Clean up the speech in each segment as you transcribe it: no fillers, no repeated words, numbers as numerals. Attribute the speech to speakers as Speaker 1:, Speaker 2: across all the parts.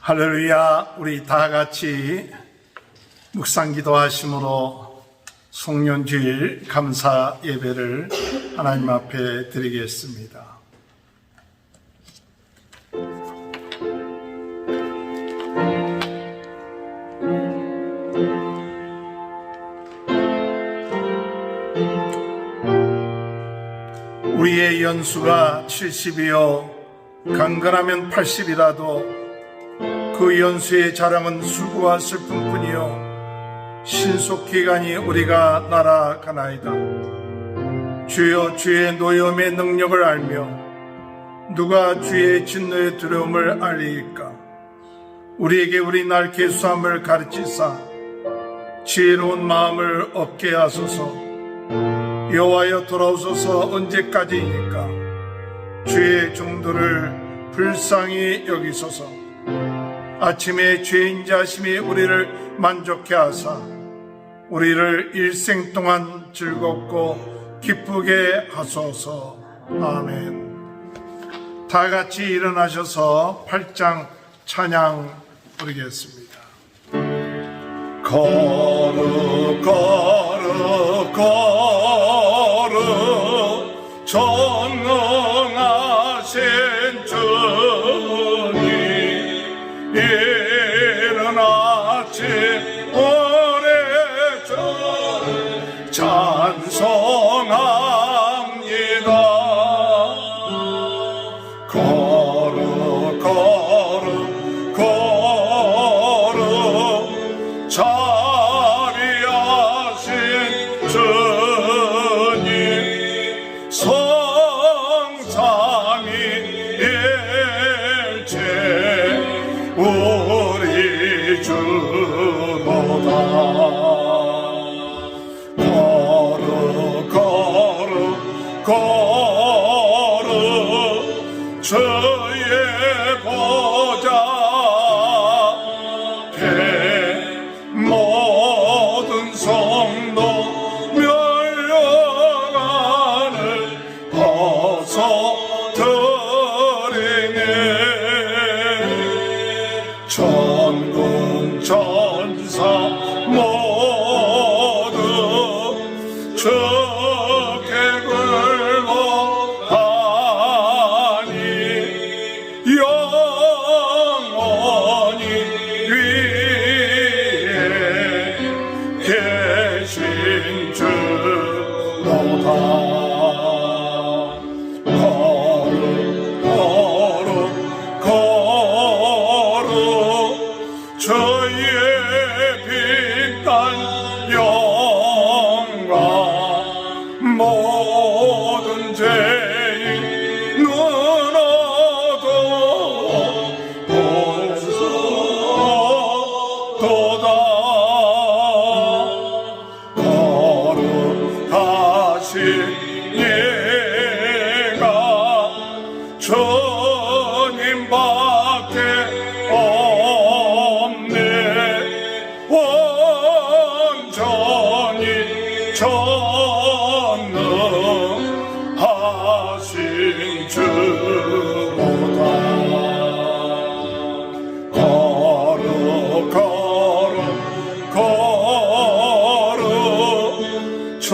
Speaker 1: 할렐루야. 우리 다 같이 묵상 기도하심으로 송년주일 감사 예배를 하나님 앞에 드리겠습니다. 우리의 연수가 70이요 강건하면 80이라도 그 연수의 자랑은 수고와 슬픔뿐이요 신속기간이 우리가 날아가나이다. 주여, 주의 노염의 능력을 알며 누가 주의 진노의 두려움을 알리일까? 우리에게 우리 날 계수함을 가르치사 지혜로운 마음을 얻게 하소서. 여호와여, 돌아오소서. 언제까지이니까? 주의 종들을 불쌍히 여기소서. 아침에 죄인 자심이 우리를 만족해 하사 우리를 일생 동안 즐겁고 기쁘게 하소서. 아멘. 다 같이 일어나셔서 8장 찬양 부르겠습니다. 거룩 거룩 거룩 전능하신 주님, 이른 아침 우리 주 찬송합니다. 거룩 거룩 거룩 자비하신 주님, 성삼위일체 우리 주로다. 거룩 거룩 거룩 주의 보좌 앞에 모든 성도 멸려간을 벗어드리네. 천군 천사 모두 주께 굴복하니 영원히 위에 계신 주로다. 거룩 거룩 거룩 주의 빛난 영광, 모든 죄인 눈어도 볼 수 없도다. 거룩하신 예가 주님밖에 없네. 온전히 전능하신 주로다. 거룩 거룩 거룩 전능하신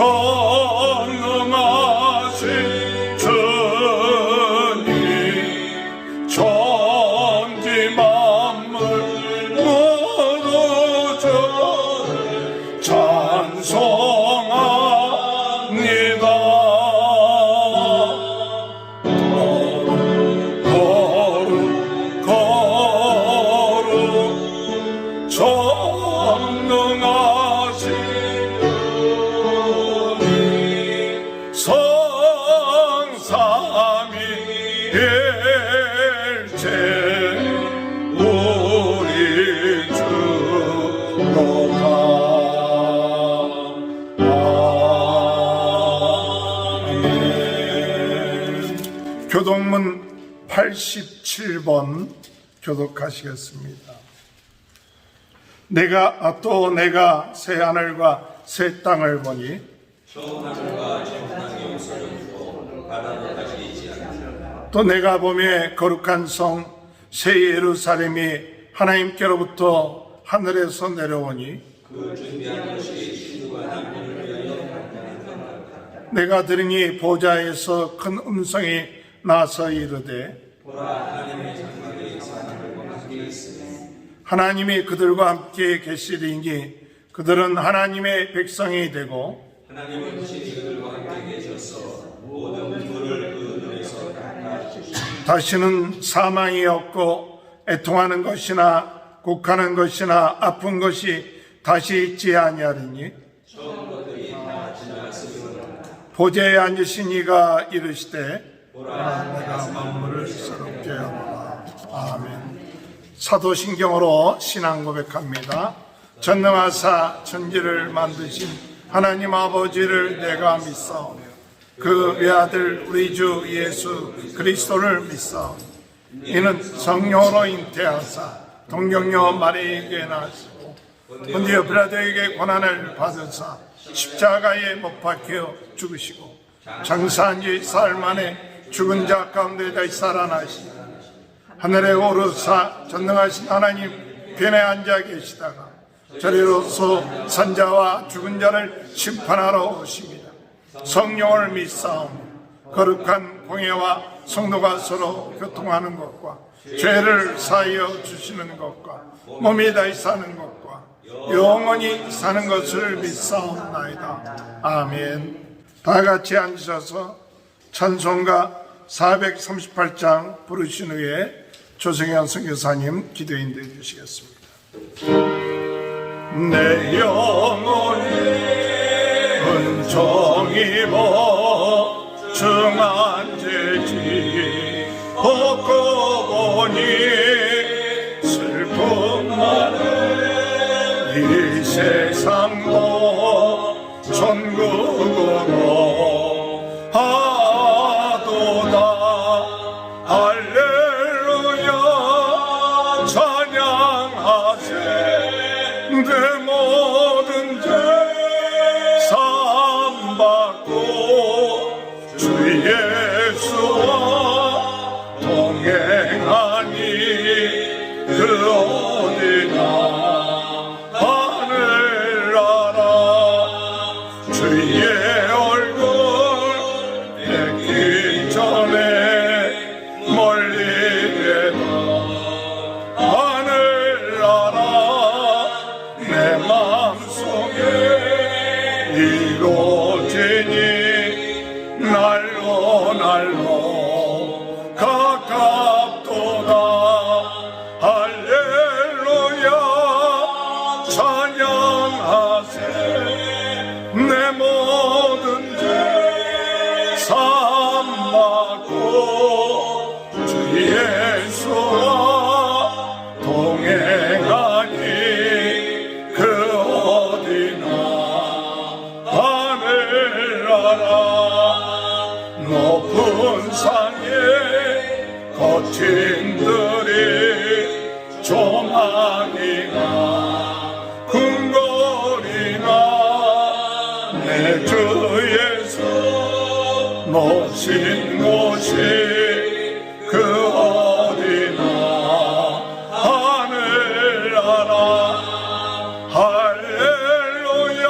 Speaker 1: 주님, 천지 만물 모두 주를 찬송합니다. 거룩 거룩 전능하신 주님, 성삼위일체 우리 주로다. 아멘. 교독문 87번 교독하시겠습니다. 내가 새 하늘과 새 땅을 보니
Speaker 2: 처음 하늘과 새 땅이 없어졌고 바다도 다시 있지 않으리라.
Speaker 1: 또 내가 보매 거룩한 성 새 예루살렘이 하나님께로부터 하늘에서 내려오니
Speaker 2: 그 준비한 것이 신부가 남편을 위하여 간단한
Speaker 1: 내가 들으니 보좌에서 큰 음성이 나서 이르되
Speaker 2: 보라 하나님의 장막에 사람들과 함께 있으니
Speaker 1: 하나님이 그들과 함께 계시리니 그들은 하나님의 백성이 되고
Speaker 2: 하나님은 친히 그들과 함께 계셔서 모든 불을 그 눈에서 닦아주시니
Speaker 1: 다시는 사망이 없고 애통하는 것이나 곡하는 것이나 아픈 것이 다시 있지 아니하리니
Speaker 2: 처음 것들이 다 지나갔으므로
Speaker 1: 보좌에 앉으신 이가 이르시되 보라 내가 만물을 새롭게 하노라. 아멘. 사도신경으로 신앙 고백합니다. 전능하사 천지를 만드신 하나님 아버지를 내가 믿사오며 그 외아들 우리 주 예수 그리스도를 믿사오니 이는 성령으로 잉태하사 동정녀 마리에게 나시고 본디오 빌라도에게 고난을 받으사 십자가에 못 박혀 죽으시고 장사한 지 사흘 만에 죽은 자 가운데 다시 살아나시니 하늘에 오르사 전능하신 하나님 편에 앉아 계시다가 저리로서 산자와 죽은 자를 심판하러 오십니다. 성령을 믿사오며 거룩한 공예와 성도가 서로 교통하는 것과 죄를 사하여 주시는 것과 몸이 다시 사는 것과 영원히 사는 것을 믿사옵나이다. 아멘. 다 같이 앉으셔서 찬송가 438장 부르신 후에 조성현 선교사님 기도인도해 주시겠습니다. 내 영혼이 은총 입어 중한 죄지 벗고 보니 슬픔 많은 이 세상도 천국으로 하도다. 할렐루야 찬양하세. 내 모든 죄 사함받고 주 예수와 동행하니 그 어디나 하늘나라 주의 얼굴 뵙기 전에 멀리 되다 하늘나라 내 마음속에 이루어지니 날로 날로 가깝도다. 할렐루야 찬양하세. 내 모든 죄 사함받고 주 예수와 동행하니 그 어디나 하늘나라 높은 산에 거친 들이 조망이나 궁궐이나 내 주 예수 모신 곳이 그 어디나 하늘나라 할렐루야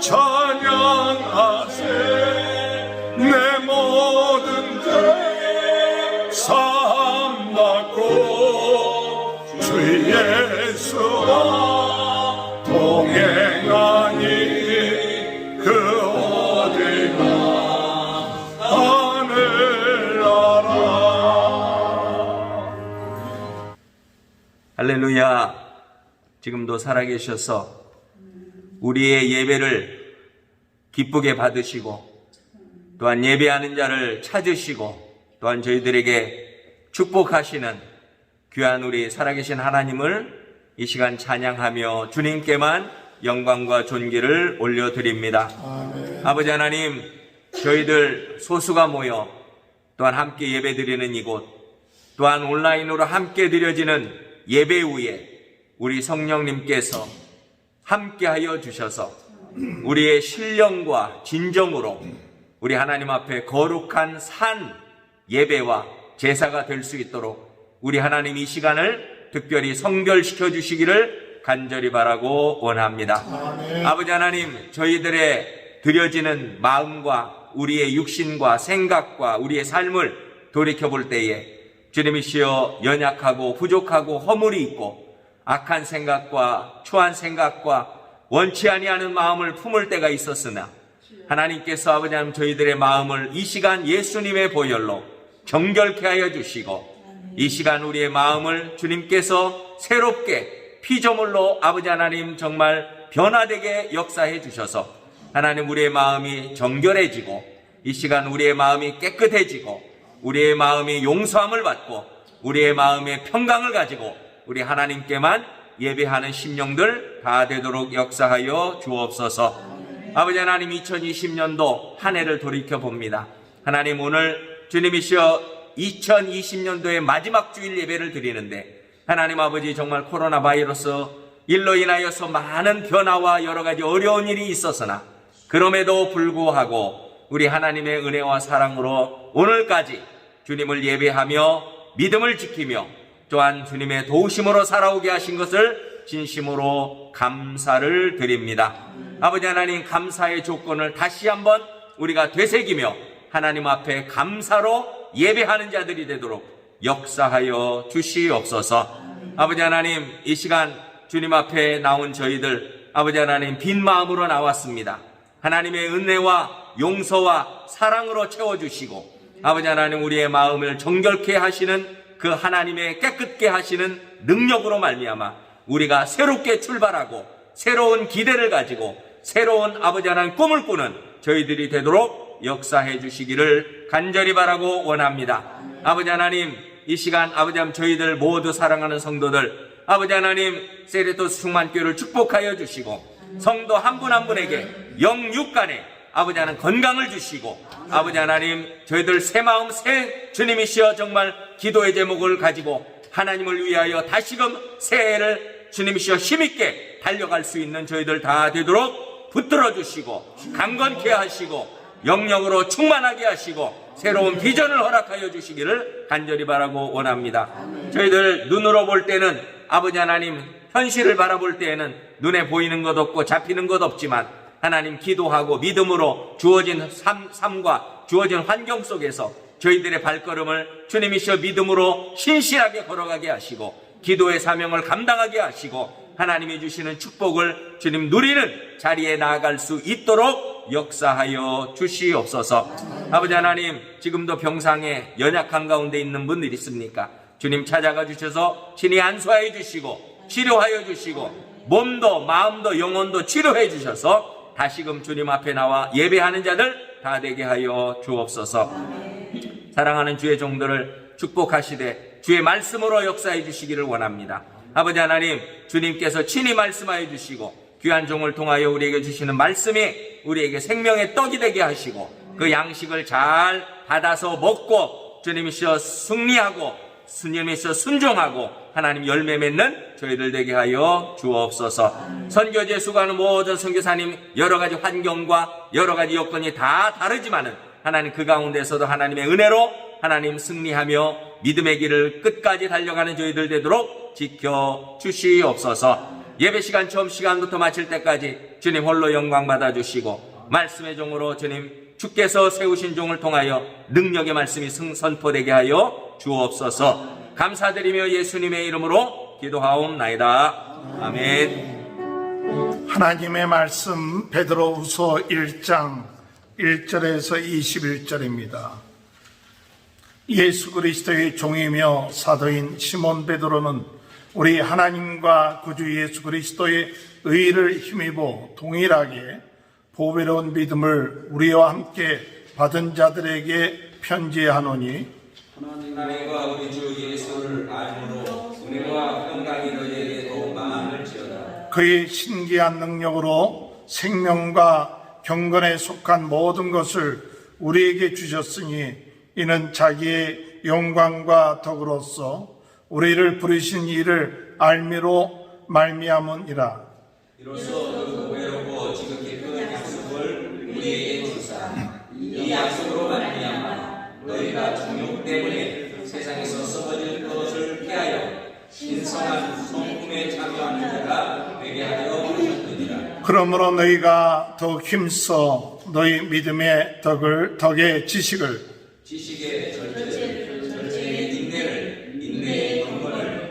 Speaker 1: 찬양하세. 내 모든 죄 사함받고 주 예수와 동행하니 그 어디나 하늘나라.
Speaker 2: 할렐루야. 지금도 살아계셔서 우리의 예배를 기쁘게 받으시고 또한 예배하는 자를 찾으시고 또한 저희들에게 축복하시는 귀한 우리 살아계신 하나님을 이 시간 찬양하며 주님께만 영광과 존귀를 올려드립니다.
Speaker 1: 아멘.
Speaker 2: 아버지 하나님, 저희들 소수가 모여 또한 함께 예배드리는 이곳 또한 온라인으로 함께 드려지는 예배 후에 우리 성령님께서 함께하여 주셔서 우리의 신령과 진정으로 우리 하나님 앞에 거룩한 산 예배와 제사가 될 수 있도록 우리 하나님 이 시간을
Speaker 3: 특별히 성결시켜 주시기를 간절히 바라고 원합니다.
Speaker 1: 아멘.
Speaker 3: 아버지 하나님, 저희들의 드려지는 마음과 우리의 육신과 생각과 우리의 삶을 돌이켜볼 때에 주님이시여 연약하고 부족하고 허물이 있고 악한 생각과 추한 생각과 원치 아니하는 마음을 품을 때가 있었으나 하나님께서 아버지 하나님 저희들의 마음을 이 시간 예수님의 보혈로 정결케 하여 주시고 이 시간 우리의 마음을 주님께서 새롭게 피조물로 아버지 하나님 정말 변화되게 역사해 주셔서 하나님 우리의 마음이 정결해지고 이 시간 우리의 마음이 깨끗해지고 우리의 마음이 용서함을 받고 우리의 마음의 평강을 가지고 우리 하나님께만 예배하는 심령들 다 되도록 역사하여 주옵소서. 아버지 하나님 2020년도 한 해를 돌이켜봅니다. 하나님 오늘 주님이시여 2020년도의 마지막 주일 예배를 드리는데 하나님 아버지 정말 코로나 바이러스 일로 인하여서 많은 변화와 여러 가지 어려운 일이 있었으나 그럼에도 불구하고 우리 하나님의 은혜와 사랑으로 오늘까지 주님을 예배하며 믿음을 지키며 또한 주님의 도우심으로 살아오게 하신 것을 진심으로 감사를 드립니다. 아버지 하나님 감사의 조건을 다시 한번 우리가 되새기며 하나님 앞에 감사로 예배하는 자들이 되도록 역사하여 주시옵소서. 아버지 하나님 이 시간 주님 앞에 나온 저희들 아버지 하나님 빈 마음으로 나왔습니다. 하나님의 은혜와 용서와 사랑으로 채워주시고 아버지 하나님 우리의 마음을 정결케 하시는 그 하나님의 깨끗게 하시는 능력으로 말미암아 우리가 새롭게 출발하고 새로운 기대를 가지고 새로운 아버지 하나님 꿈을 꾸는 저희들이 되도록 역사해 주시기를 간절히 바라고 원합니다. 아버지 하나님 이 시간 아버지 하나님 저희들 모두 사랑하는 성도들 아버지 하나님 세레토스 충만교회를 축복하여 주시고 성도 한 분 한 분에게 영육간에 아버지 하나님 건강을 주시고 아버지 하나님 저희들 새 마음 새 주님이시여 정말 기도의 제목을 가지고 하나님을 위하여 다시금 새해를 주님이시여 힘있게 달려갈 수 있는 저희들 다 되도록 붙들어 주시고 강건케 하시고 영역으로 충만하게 하시고 새로운 비전을 허락하여 주시기를 간절히 바라고 원합니다. 저희들 눈으로 볼 때는 아버지 하나님 현실을 바라볼 때에는 눈에 보이는 것 없고 잡히는 것 없지만 하나님 기도하고 믿음으로 주어진 삶과 주어진 환경 속에서 저희들의 발걸음을 주님이시여 믿음으로 신실하게 걸어가게 하시고 기도의 사명을 감당하게 하시고 하나님이 주시는 축복을 주님 누리는 자리에 나아갈 수 있도록 역사하여 주시옵소서. 아버지 하나님 지금도 병상에 연약한 가운데 있는 분들이 있습니까? 주님 찾아가 주셔서 친히 안수하여 주시고 치료하여 주시고 몸도 마음도 영혼도 치료해 주셔서 다시금 주님 앞에 나와 예배하는 자들 다 되게 하여 주옵소서. 사랑하는 주의 종들을 축복하시되 주의 말씀으로 역사해 주시기를 원합니다. 아버지 하나님 주님께서 친히 말씀하여 주시고 귀한 종을 통하여 우리에게 주시는 말씀이 우리에게 생명의 떡이 되게 하시고 그 양식을 잘 받아서 먹고 주님이시여 승리하고 주님이시여 순종하고 하나님 열매 맺는 저희들 되게 하여 주옵소서. 선교지에 수고하는 모든 선교사님 여러 가지 환경과 여러 가지 여건이 다 다르지만은 하나님 그 가운데서도 하나님의 은혜로 하나님 승리하며 믿음의 길을 끝까지 달려가는 저희들 되도록 지켜 주시옵소서. 예배 시간 처음 시간부터 마칠 때까지 주님 홀로 영광 받아 주시고 말씀의 종으로 주님 주께서 세우신 종을 통하여 능력의 말씀이 선포되게 하여 주옵소서. 감사드리며 예수님의 이름으로 기도하옵나이다. 아멘.
Speaker 1: 하나님의 말씀 베드로후서 1장 1절에서 21절입니다. 예수 그리스도의 종이며 사도인 시몬 베드로는 우리 하나님과 구주 예수 그리스도의 의를 힘입어 동일하게 보배로운 믿음을 우리와 함께 받은 자들에게 편지하노니
Speaker 2: 하나님과 우리 주 예수를 알므로 은혜와 평강이 너희에게 더욱 많을지어다.
Speaker 1: 그의 신기한 능력으로 생명과 경건에 속한 모든 것을 우리에게 주셨으니 이는 자기의 영광과 덕으로서 우리를 부르신 이를 알미로 말미암으니라.
Speaker 2: 이로써 그 보배롭고 지극히 큰 약속을 우리에게 주사 이 약속으로 말미암아 너희가 정욕 때문에 세상에서 썩어질 것을 피하여 신성한 성품에 참여하는 자가 되게 하려 하셨느니라.
Speaker 1: 그러므로 너희가 더욱 힘써 너희 믿음의 덕의 지식의 절제의 인내를, 인내의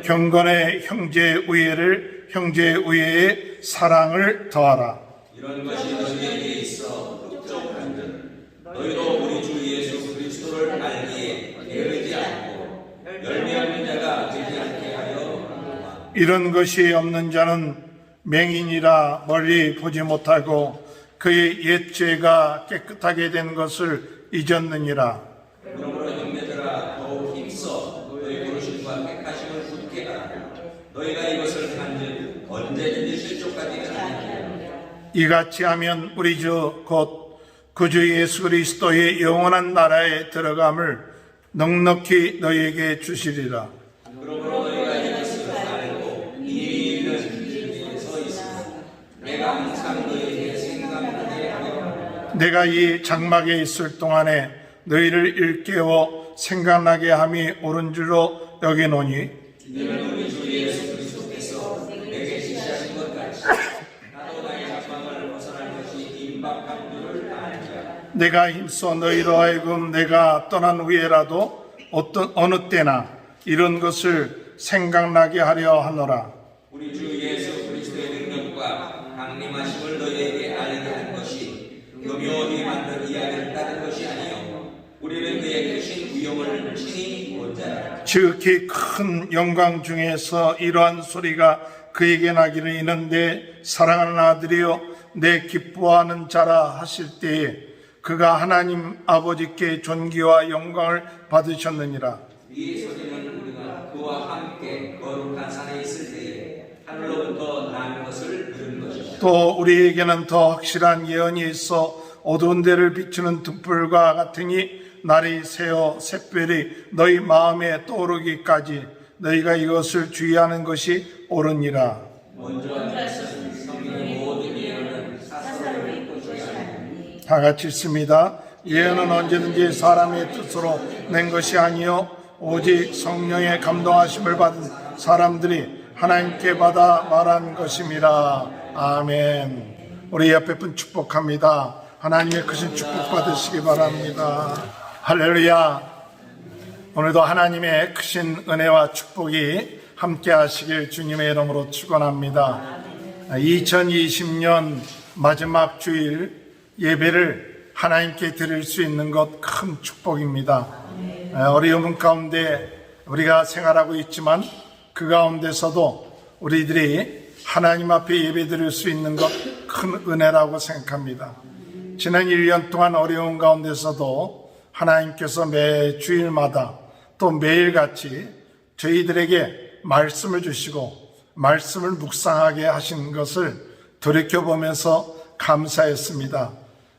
Speaker 1: 경건을, 형제의 우애의 사랑을 더하라.
Speaker 2: 이런 것이 너희에게 있어 흡족한 듯 너희도 우리 주 예수 그리스도를 알기에 게으르지 않고 열매 없는 자가 되지 않게 하려 하노라.
Speaker 1: 이런 것이 없는 자는 맹인이라 멀리 보지 못하고 그의 옛 죄가 깨끗하게 된 것을 잊었느니라.
Speaker 2: 그러므로 형제들아 더욱 힘써 너희 부르심과 택하심을 굳게 하라. 너희가 이것을 간즉 언제든지 실족하지 아니하리라.
Speaker 1: 이같이 하면 우리 주 곧 구주 예수 그리스도의 영원한 나라에 들어감을 넉넉히 너희에게 주시리라.
Speaker 2: 그러므로 너희가 이것을 알고 이 있는 길에 서 있으며 내가 항상 너희에게 생각나게 하려 하노라.
Speaker 1: 내가 이 장막에 있을 동안에 너희를 일깨워 생각나게 함이 옳은 줄로 여기노니
Speaker 2: 이는 우리 주 예수 그리스도께서 내게 지시하신 것 같이 나도 나의 장막을 벗어날 것이 임박한 줄을 아니라.
Speaker 1: 내가 힘써 너희로 하여금 내가 떠난 후에라도 어느 때나 이런 것을 생각나게 하려 하노라.
Speaker 2: 우리 주 예수 그리스도의 능력과 강림하심을 너희에게 알게 한 것이 교묘히 만든 이야기를 따른 것이 아니요 우리는 그의 크신 위엄을 친히 본 자라.
Speaker 1: 지극히 큰 영광 중에서 이러한 소리가 그에게 나기를 이는 내 사랑하는 아들이요 내 기뻐하는 자라 하실 때에 그가 하나님 아버지께 존귀와 영광을 받으셨느니라.
Speaker 2: 이 소리는 우리가 그와 함께 거룩한 산에 있을 때에 하늘로부터 난 것을 들은 것이다.
Speaker 1: 또 우리에게는 더 확실한 예언이 있어 어두운 데를 비추는 등불과 같으니 날이 새어 샛별이 너희 마음에 떠오르기까지 너희가 이것을 주의하는 것이 옳으니라.
Speaker 2: 먼저 성경의 모든 예언은 사사로의 것이 아니니
Speaker 1: 다 같이 읽습니다. 예언은 언제든지 사람의 뜻으로 낸 것이 아니요 오직 성령의 감동하심을 받은 사람들이 하나님께 받아 말한 것임이라. 아멘. 우리 옆에 분 축복합니다. 하나님의 크신 축복 받으시기 바랍니다. 할렐루야. 오늘도 하나님의 크신 은혜와 축복이 함께 하시길 주님의 이름으로 축원합니다. 2020년 마지막 주일 예배를 하나님께 드릴 수 있는 것 큰 축복입니다. 어려움 가운데 우리가 생활하고 있지만 그 가운데서도 우리들이 하나님 앞에 예배 드릴 수 있는 것 큰 은혜라고 생각합니다. 지난 1년 동안 어려운 가운데서도 하나님께서 매 주일마다 또 매일같이 저희들에게 말씀을 주시고 말씀을 묵상하게 하신 것을 돌이켜보면서 감사했습니다.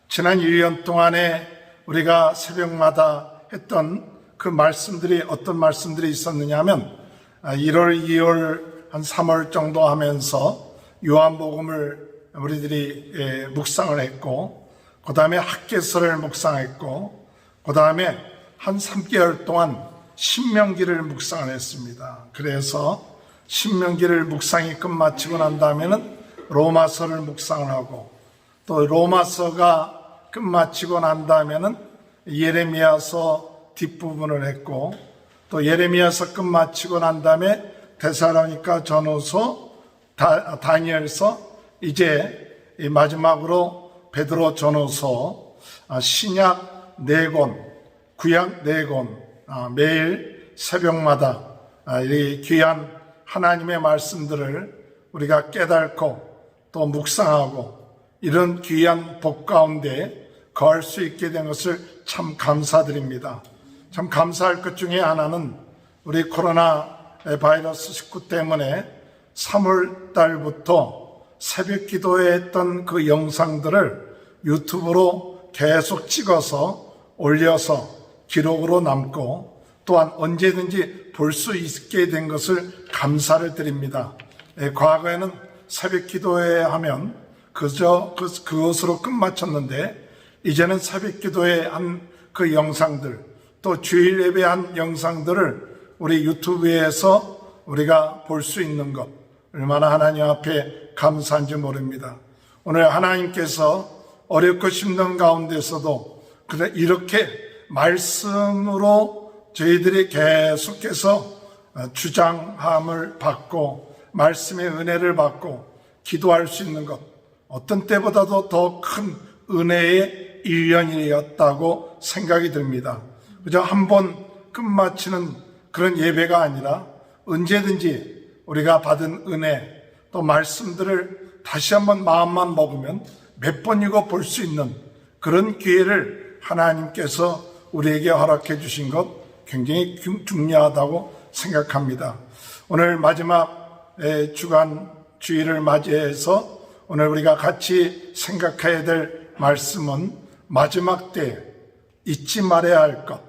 Speaker 1: 지난 1년 동안에 우리가 새벽마다 했던 그 말씀들이 어떤 말씀들이 있었느냐 하면 1월, 2월, 한 3월 정도 하면서 요한복음을 우리들이 묵상을 했고 그 다음에 학개서를 묵상했고 그 다음에 한 3개월 동안 신명기를 묵상을 했습니다. 그래서 신명기를 묵상이 끝마치고 난 다음에는 로마서를 묵상을 하고 또 로마서가 끝마치고 난 다음에는 예레미야서 뒷부분을 했고 또 예레미야서 끝마치고 난 다음에 데살로니가 전후서, 다니엘서, 이제 마지막으로 베드로 전후서, 신약 4권, 구약 4권, 매일 새벽마다 이 귀한 하나님의 말씀들을 우리가 깨닫고 또 묵상하고 이런 귀한 복 가운데 거할 수 있게 된 것을 참 감사드립니다. 참 감사할 것 중에 하나는 우리 코로나 바이러스 19 때문에 3월 달부터 새벽 기도에 했던 그 영상들을 유튜브로 계속 찍어서 올려서 기록으로 남고 또한 언제든지 볼 수 있게 된 것을 감사를 드립니다. 과거에는 새벽 기도회 하면 그저 그것으로 끝마쳤는데 이제는 새벽 기도회 한 그 영상들 또 주일 예배한 영상들을 우리 유튜브에서 우리가 볼 수 있는 것, 얼마나 하나님 앞에 감사한지 모릅니다. 오늘 하나님께서 어렵고 힘든 가운데서도 이렇게 말씀으로 저희들이 계속해서 주장함을 받고 말씀의 은혜를 받고 기도할 수 있는 것, 어떤 때보다도 더 큰 은혜의 일년이었다고 생각이 듭니다. 그저 한 번 끝마치는 그런 예배가 아니라 언제든지 우리가 받은 은혜 또 말씀들을 다시 한번 마음만 먹으면 몇 번이고 볼 수 있는 그런 기회를 하나님께서 우리에게 허락해 주신 것 굉장히 중요하다고 생각합니다. 오늘 마지막 주간 주일을 맞이해서 오늘 우리가 같이 생각해야 될 말씀은 마지막 때 잊지 말아야 할 것,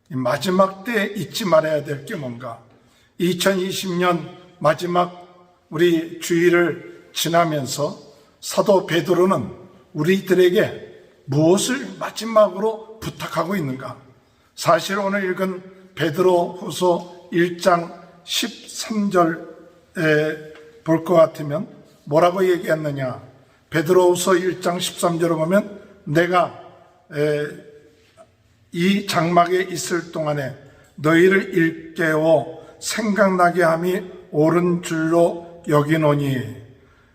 Speaker 1: 마지막 때 잊지 말아야 될 게 뭔가. 2020년 마지막 우리 주일을 지나면서 사도 베드로는 우리들에게 무엇을 마지막으로 부탁하고 있는가? 사실 오늘 읽은 베드로 후서 1장 13절에 볼 것 같으면 뭐라고 얘기했느냐? 베드로후서 1장 13절을 보면 내가 이 장막에 있을 동안에 너희를 일깨워 생각나게 함이 옳은 줄로 여기노니,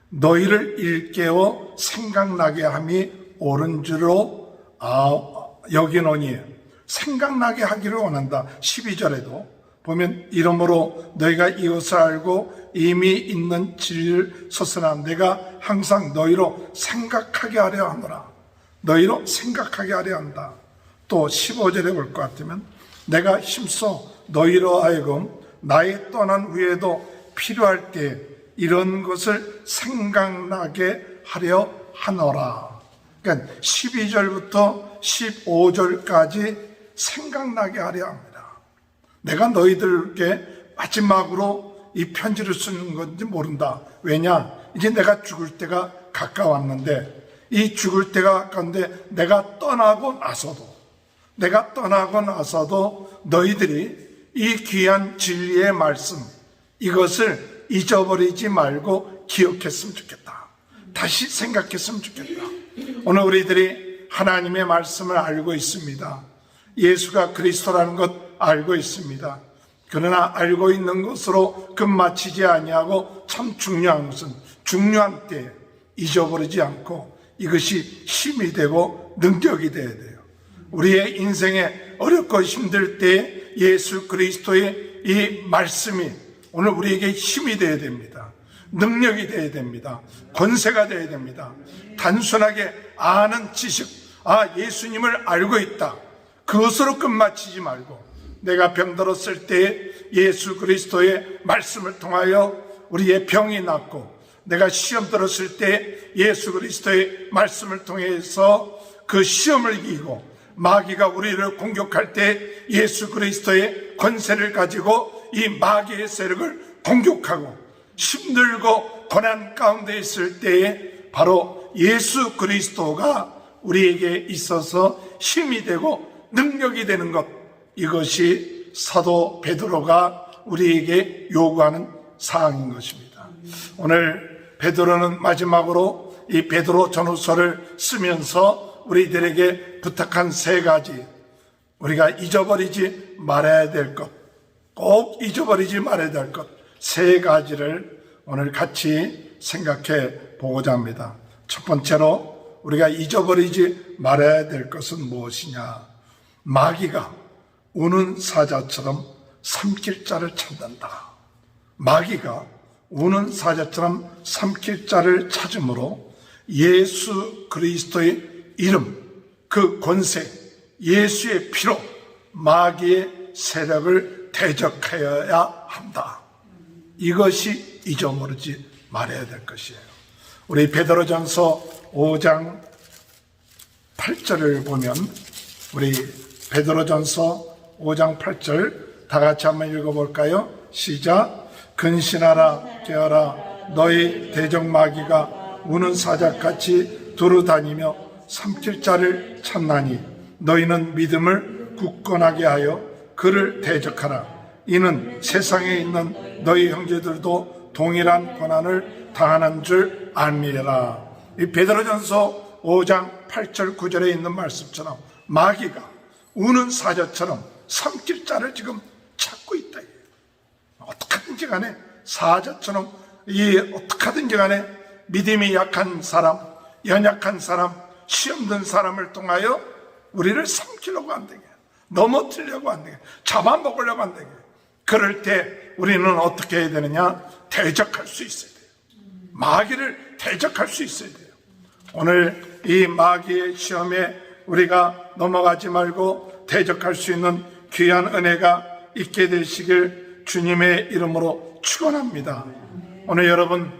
Speaker 1: 너희를 일깨워 생각나게 함이 옳은 줄로 여기노니, 생각나게 하기를 원한다. 12절에도 보면 이러므로 너희가 이것을 알고 이미 있는 진리를 서서나 내가 항상 너희로 생각하게 하려 하노라. 너희로 생각하게 하려 한다. 또 15절에 볼 것 같으면 내가 힘써 너희로 하여금 나의 떠난 후에도 필요할 때 이런 것을 생각나게 하려 하노라. 그러니까 12절부터 15절까지 생각나게 하려 합니다. 내가 너희들께 마지막으로 이 편지를 쓰는 건지 모른다. 왜냐? 이제 내가 죽을 때가 가까웠는데, 이 죽을 때가 가까운데 내가 떠나고 나서도 너희들이 이 귀한 진리의 말씀, 이것을 잊어버리지 말고 기억했으면 좋겠다. 다시 생각했으면 좋겠다. 오늘 우리들이 하나님의 말씀을 알고 있습니다. 예수가 그리스도라는 것 알고 있습니다. 그러나 알고 있는 것으로 끝마치지 아니하고 참 중요한 것은 중요한 때에 잊어버리지 않고 이것이 힘이 되고 능력이 되어야 돼요. 우리의 인생에 어렵고 힘들 때 예수 그리스도의 이 말씀이 오늘 우리에게 힘이 되어야 됩니다. 능력이 되어야 됩니다. 권세가 되어야 됩니다. 단순하게 아는 지식, 예수님을 알고 있다. 그것으로 끝마치지 말고 내가 병들었을 때 예수 그리스도의 말씀을 통하여 우리의 병이 낫고, 내가 시험 들었을 때 예수 그리스도의 말씀을 통해서 그 시험을 이기고, 마귀가 우리를 공격할 때 예수 그리스도의 권세를 가지고 이 마귀의 세력을 공격하고, 힘들고 고난 가운데 있을 때에 바로 예수 그리스도가 우리에게 있어서 힘이 되고 능력이 되는 것, 이것이 사도 베드로가 우리에게 요구하는 사항인 것입니다. 오늘 베드로는 마지막으로 이 베드로 전후서를 쓰면서 우리들에게 부탁한 세 가지, 우리가 잊어버리지 말아야 될 것, 꼭 잊어버리지 말아야 될 것, 세 가지를 오늘 같이 생각해 보고자 합니다. 첫 번째로 우리가 잊어버리지 말아야 될 것은 무엇이냐? 마귀가 우는 사자처럼 삼킬 자를 찾는다. 마귀가 우는 사자처럼 삼킬 자를 찾으므로 예수 그리스도의 이름, 그 권세, 예수의 피로 마귀의 세력을 대적하여야 한다. 이것이 잊어버리지 말아야 될 것이에요. 우리 베드로전서 5장 8절을 보면, 우리 베드로전서 5장 8절 다 같이 한번 읽어볼까요? 시작. 근신하라 깨어라 너희 대적 마귀가 우는 사자같이 두루다니며 삼킬 자를 찾나니 너희는 믿음을 굳건하게 하여 그를 대적하라. 이는 세상에 있는 너희 형제들도 동일한 고난을 당하는 줄 아니라. 이 베드로전서 5장 8절 9절에 있는 말씀처럼 마귀가 우는 사자처럼 삼킬 자를 지금 찾고 있다. 어떻게든지 간에 사자처럼 어떻게든지 간에 믿음이 약한 사람, 연약한 사람, 시험 든 사람을 통하여 우리를 삼키려고 한다게, 넘어뜨리려고 한다게, 잡아먹으려고 한다게. 그럴 때 우리는 어떻게 해야 되느냐? 대적할 수 있어야 돼요. 마귀를 대적할 수 있어야 돼요. 오늘 이 마귀의 시험에 우리가 넘어가지 말고 대적할 수 있는 귀한 은혜가 있게 되시길 주님의 이름으로 축원합니다. 오늘 여러분,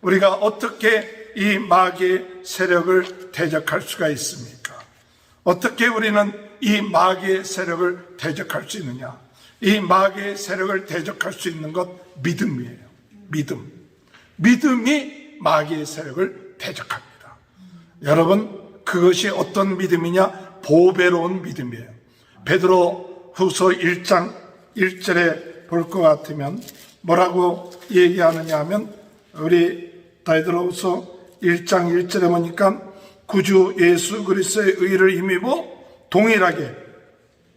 Speaker 1: 우리가 어떻게 이 마귀의 세력을 대적할 수가 있습니까? 어떻게 우리는 이 마귀의 세력을 대적할 수 있느냐? 이 마귀의 세력을 대적할 수 있는 것 믿음이에요. 믿음. 믿음이 마귀의 세력을 대적합니다. 여러분, 그것이 어떤 믿음이냐? 보배로운 믿음이에요. 베드로 후서 1장 1절에 볼 것 같으면 뭐라고 얘기하느냐 하면, 우리 베드로 후서 1장 1절에 보니까 구주 예수 그리스도의 의를 힘입어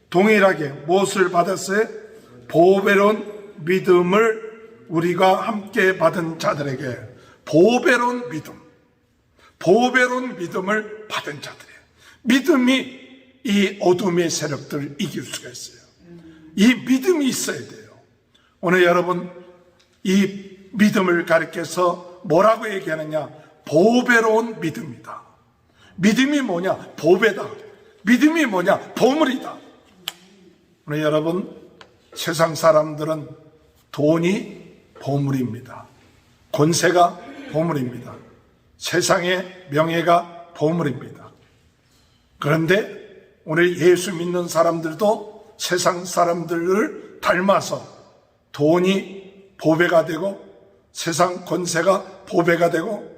Speaker 1: 동일하게 무엇을 받았어요? 보배로운 믿음을 우리가 함께 받은 자들에게. 보배로운 믿음을 받은 자들이에요. 믿음이 이 어둠의 세력들을 이길 수가 있어요. 이 믿음이 있어야 돼요. 오늘 여러분, 이 믿음을 가리켜서 뭐라고 얘기하느냐? 보배로운 믿음이다. 믿음이 뭐냐? 보배다. 믿음이 뭐냐? 보물이다. 오늘 여러분, 세상 사람들은 돈이 보물입니다. 권세가 보물입니다. 세상의 명예가 보물입니다. 그런데 오늘 예수 믿는 사람들도 세상 사람들을 닮아서 돈이 보배가 되고 세상 권세가 보배가 되고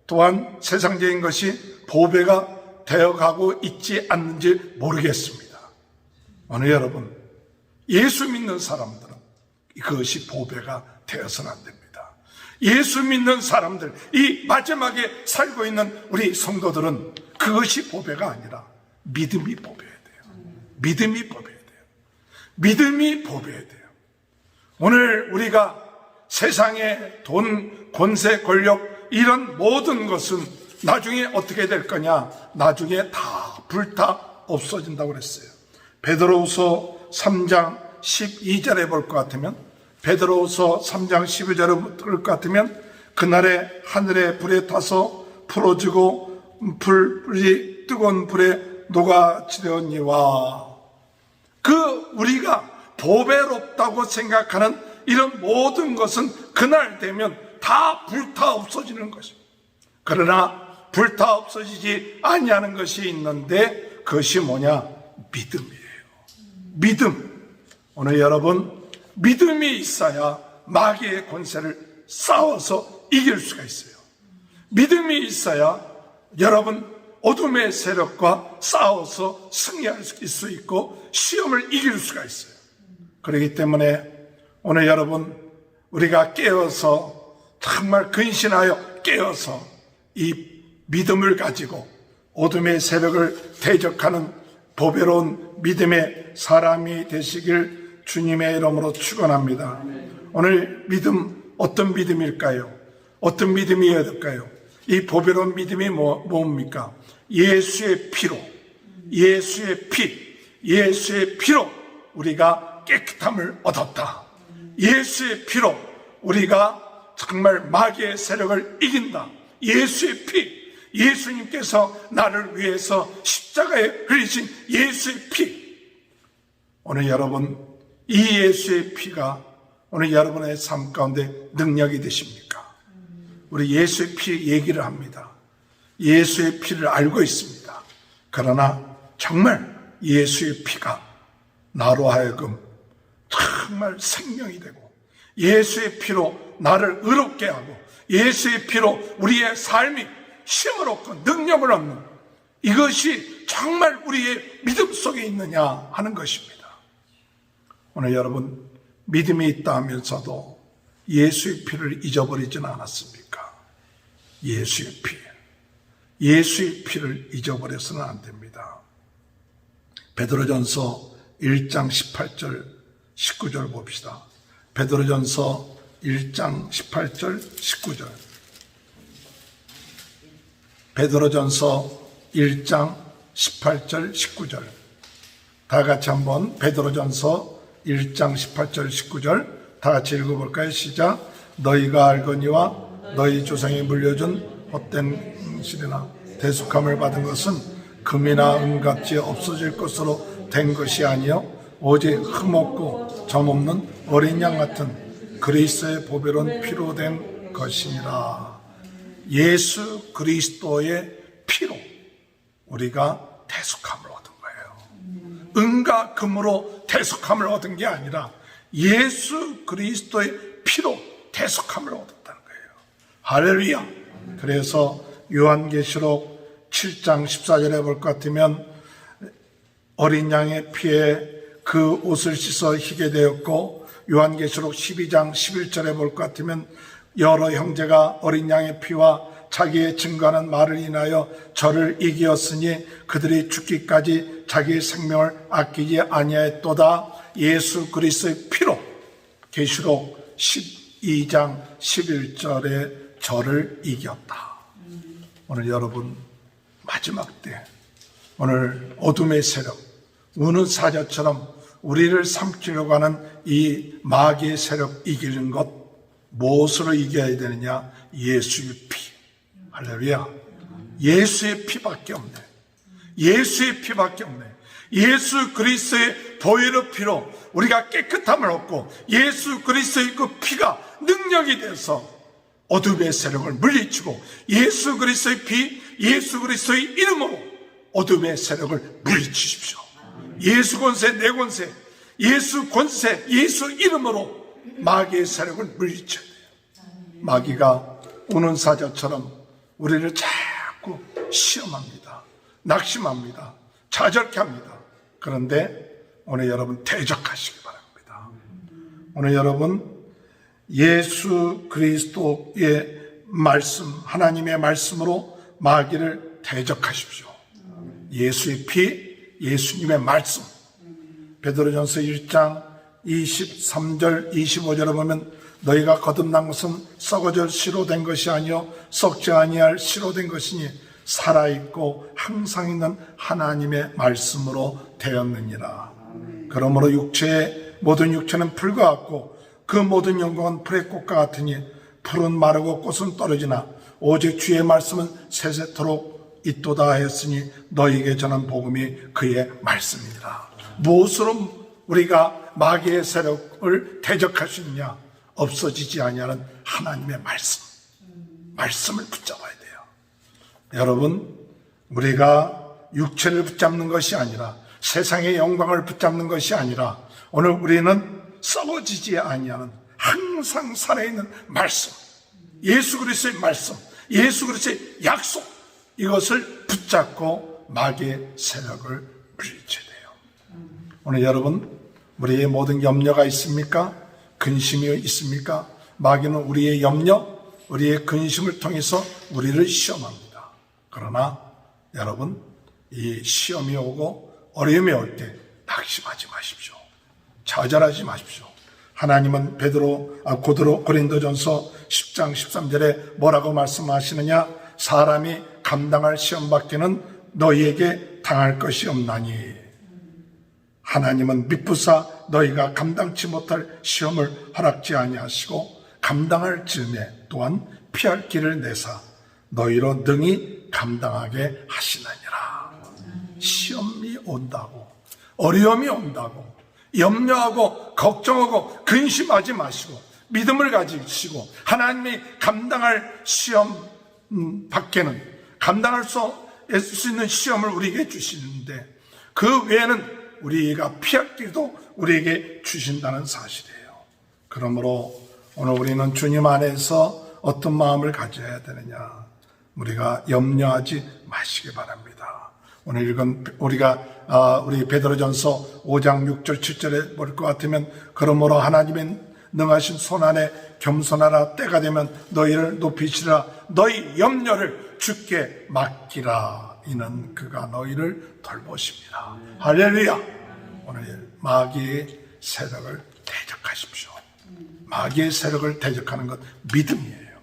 Speaker 1: 또한 세상적인 것이 보배가 되어가고 있지 않는지 모르겠습니다. 오늘 여러분, 예수 믿는 사람들은 그것이 보배가 되어서는 안 됩니다. 예수 믿는 사람들, 이 마지막에 살고 있는 우리 성도들은 그것이 보배가 아니라 믿음이 보배해야 돼요. 믿음이 보배해야 돼요. 믿음이 보배해야 돼요. 오늘 우리가 세상의 돈, 권세, 권력, 이런 모든 것은 나중에 어떻게 될 거냐? 나중에 다 불타 없어진다고 그랬어요. 베드로후서 3장 12절에 볼 것 같으면, 베드로후서 3장 12절에 볼 것 같으면, 그날에 하늘의 불에 타서 풀어지고 불이 뜨거운 불에 녹아지려니와. 우리가 보배롭다고 생각하는 이런 모든 것은 그날 되면 다 불타 없어지는 것입니다. 그러나 불타 없어지지 아니하는 것이 있는데, 그것이 뭐냐? 믿음이에요. 믿음. 오늘 여러분, 믿음이 있어야 마귀의 권세를 싸워서 이길 수가 있어요. 믿음이 있어야 여러분 어둠의 세력과 싸워서 승리할 수 있고 시험을 이길 수가 있어요. 그렇기 때문에 오늘 여러분, 우리가 깨어서, 정말 근신하여 깨어서 이 믿음을 가지고 어둠의 세력을 대적하는 보배로운 믿음의 사람이 되시길 주님의 이름으로 축원합니다. 오늘 믿음, 어떤 믿음일까요? 어떤 믿음이어야 될까요? 이 보배로운 믿음이 뭡니까? 예수의 피로, 예수의 피로 우리가 깨끗함을 얻었다. 예수의 피로 우리가 정말 마귀의 세력을 이긴다. 예수의 피, 예수님께서 나를 위해서 십자가에 흘리신 예수의 피. 오늘 여러분, 이 예수의 피가 오늘 여러분의 삶 가운데 능력이 되십니까? 우리 예수의 피 얘기를 합니다. 예수의 피를 알고 있습니다. 그러나 정말 예수의 피가 나로 하여금 정말 생명이 되고, 예수의 피로 나를 의롭게 하고, 예수의 피로 우리의 삶이 힘을 얻고 능력을 얻는, 이것이 정말 우리의 믿음 속에 있느냐 하는 것입니다. 오늘 여러분, 믿음이 있다 하면서도 예수의 피를 잊어버리지는 않았습니까? 예수의 피. 예수의 피를 잊어버려서는 안 됩니다. 베드로전서 1장 18절 19절 봅시다. 베드로전서 1장 18절 19절. 베드로전서 1장 18절 19절. 다 같이 한번 베드로전서 1장 18절 19절 다 같이 읽어볼까요? 시작. 너희가 알거니와 너희 조상이 물려준 헛된 실이나 대속함을 받은 것은 금이나 은같이 없어질 것으로 된 것이 아니요 오직 흠없고 점없는 어린 양 같은 그리스도의 보배로운 피로 된 것이니라. 예수 그리스도의 피로 우리가 대속함을 얻은 거예요. 은과 금으로 대속함을 얻은 게 아니라 예수 그리스도의 피로 대속함을 얻었다는 거예요. 할렐루야. 그래서 요한계시록 7장 14절에 볼 것 같으면 어린 양의 피에 그 옷을 씻어 희게 되었고, 요한계시록 12장 11절에 볼 것 같으면 여러 형제가 어린 양의 피와 자기의 증거하는 말을 인하여 저를 이기었으니 그들이 죽기까지 자기의 생명을 아끼지 아니하였도다. 예수 그리스도의 피로 계시록 12장 11절에 저를 이겼다. 오늘 여러분 마지막 때 오늘 어둠의 세력, 우는 사자처럼 우리를 삼키려고 하는 이 마귀의 세력 이기는 것, 무엇으로 이겨야 되느냐? 예수의 피. 할렐루야. 예수의 피밖에 없네. 예수의 피밖에 없네. 예수 그리스도의 보혈의 피로 우리가 깨끗함을 얻고 예수 그리스도의 그 피가 능력이 돼서 어둠의 세력을 물리치고 예수 그리스도의 피, 예수 그리스도의 이름으로 어둠의 세력을 물리치십시오. 예수 권세, 내 권세, 예수 권세, 예수 이름으로 마귀의 세력을 물리쳐야 돼요. 마귀가 우는 사자처럼 우리를 자꾸 시험합니다. 낙심합니다. 좌절케 합니다. 그런데 오늘 여러분 대적하시기 바랍니다. 오늘 여러분 예수 그리스도의 말씀, 하나님의 말씀으로 마귀를 대적하십시오. 예수의 피, 예수님의 말씀. 베드로전서 1장 23절 25절에 보면 너희가 거듭난 것은 썩어질 씨로 된 것이 아니요 썩지 아니할 씨로 된 것이니 살아있고 항상 있는 하나님의 말씀으로 되었느니라. 그러므로 모든 육체는 풀과 같고 그 모든 영광은 풀의 꽃과 같으니 풀은 마르고 꽃은 떨어지나 오직 주의 말씀은 세세토록 있도다 하였으니 너희에게 전한 복음이 그의 말씀이니라. 무엇으로 우리가 마귀의 세력을 대적할 수 있느냐? 없어지지 아니하는 하나님의 말씀을 붙잡아야 돼요. 여러분, 우리가 육체를 붙잡는 것이 아니라 세상의 영광을 붙잡는 것이 아니라 오늘 우리는 썩어지지 아니하는 항상 살아있는 말씀, 예수 그리스도의 말씀, 예수 그리스도의 약속, 이것을 붙잡고 마귀의 세력을 물리쳐야 돼요. 오늘 여러분, 우리의 모든 염려가 있습니까? 근심이 있습니까? 마귀는 우리의 염려, 우리의 근심을 통해서 우리를 시험합니다. 그러나 여러분, 이 시험이 오고 어려움이 올 때 낙심하지 마십시오. 좌절하지 마십시오. 하나님은 고린도전서 10장 13절에 뭐라고 말씀하시느냐? 사람이 감당할 시험밖에는 너희에게 당할 것이 없나니 하나님은 미쁘사 너희가 감당치 못할 시험을 허락지 아니하시고 감당할 즈음에 또한 피할 길을 내사 너희로 능히 감당하게 하시느니라. 시험이 온다고, 어려움이 온다고 염려하고 걱정하고 근심하지 마시고 믿음을 가지시고 하나님이 감당할 시험 밖에는 감당할 수 있는 시험을 우리에게 주시는데 그 외에는 우리가 피할 길도 우리에게 주신다는 사실이에요. 그러므로 오늘 우리는 주님 안에서 어떤 마음을 가져야 되느냐? 우리가 염려하지 마시기 바랍니다. 오늘 우리가 우리 베드로전서 5장 6절 7절에 볼 것 같으면 그러므로 하나님의 능하신 손안에 겸손하라. 때가 되면 너희를 높이시라. 너희 염려를 주께 맡기라. 이는 그가 너희를 돌보십니다. 할렐루야. 오늘 마귀의 세력을 대적하십시오. 마귀의 세력을 대적하는 것 믿음이에요.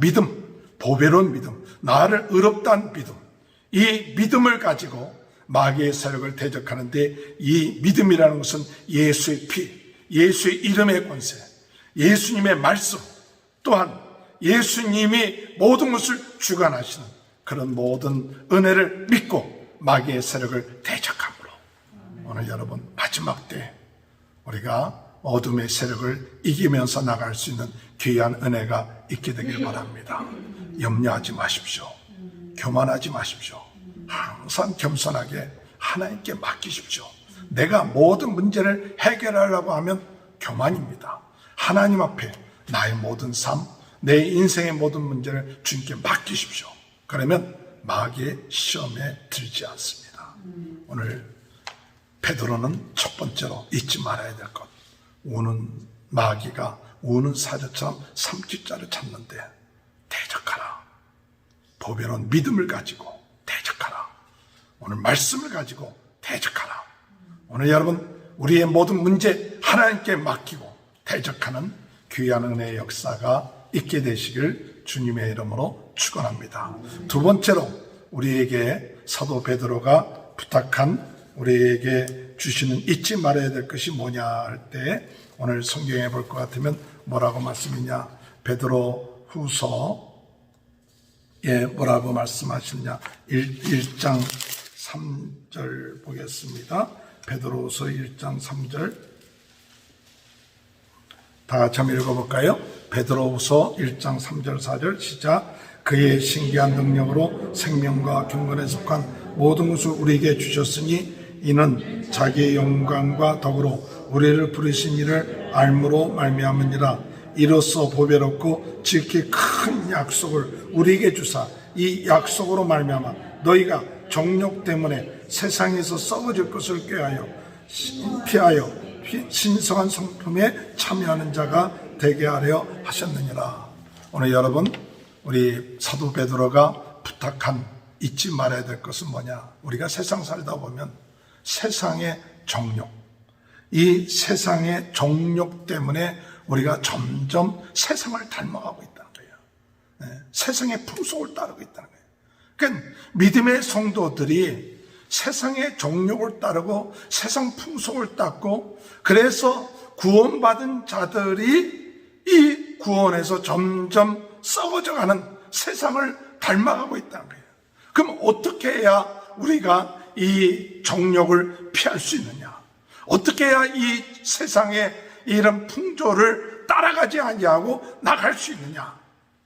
Speaker 1: 믿음, 보배로운 믿음, 나를 의롭다는 믿음. 이 믿음을 가지고 마귀의 세력을 대적하는데, 이 믿음이라는 것은 예수의 피, 예수의 이름의 권세, 예수님의 말씀, 또한 예수님이 모든 것을 주관하시는 그런 모든 은혜를 믿고 마귀의 세력을 대적함으로 오늘 여러분 마지막 때 우리가 어둠의 세력을 이기면서 나갈 수 있는 귀한 은혜가 있게 되길 바랍니다. 염려하지 마십시오. 교만하지 마십시오. 항상 겸손하게 하나님께 맡기십시오. 내가 모든 문제를 해결하려고 하면 교만입니다. 하나님 앞에 나의 모든 삶, 내 인생의 모든 문제를 주님께 맡기십시오. 그러면 마귀의 시험에 들지 않습니다. 오늘 베드로는 첫 번째로 잊지 말아야 될 것, 우는 마귀가 우는 사자처럼 삼킬자를 찾는데 대적하라. 보배로운 믿음을 가지고 대적하라. 오늘 말씀을 가지고 대적하라. 오늘 여러분 우리의 모든 문제 하나님께 맡기고 대적하는 귀한 은혜의 역사가 있게 되시길 주님의 이름으로 축원합니다. 두 번째로 우리에게 사도 베드로가 부탁한, 우리에게 주시는 잊지 말아야 될 것이 뭐냐 할 때 오늘 성경에 볼 것 같으면 뭐라고 말씀이냐, 베드로 후서에 뭐라고 말씀하시느냐, 1장 3절 보겠습니다. 베드로후서 1장 3절 다 같이 한번 읽어볼까요? 베드로후서 1장 3절 4절 시작. 그의 신기한 능력으로 생명과 경건에 속한 모든 것을 우리에게 주셨으니 이는 자기의 영광과 덕으로 우리를 부르신 이를 알므로 말미암으니라. 이로써 보배롭고 지극히 큰 약속을 우리에게 주사 이 약속으로 말미암아 너희가 정욕 때문에 세상에서 썩어질 것을 피하여 신성한 성품에 참여하는 자가 되게 하려 하셨느니라. 오늘 여러분 우리 사도 베드로가 부탁한 잊지 말아야 될 것은 뭐냐, 우리가 세상 살다 보면 세상의 정욕, 이 세상의 정욕 때문에 우리가 점점 세상을 닮아가고 있다는 거예요. 세상의 풍속을 따르고 있다는 거예요. 그러니까 믿음의 성도들이 세상의 정욕을 따르고 세상 풍속을 따르고, 그래서 구원받은 자들이 이 구원에서 점점 썩어져가는 세상을 닮아가고 있다는 거예요. 그럼 어떻게 해야 우리가 이 정욕을 피할 수 있느냐, 어떻게 해야 이 세상의 이런 풍조를 따라가지 아니하고 나갈 수 있느냐,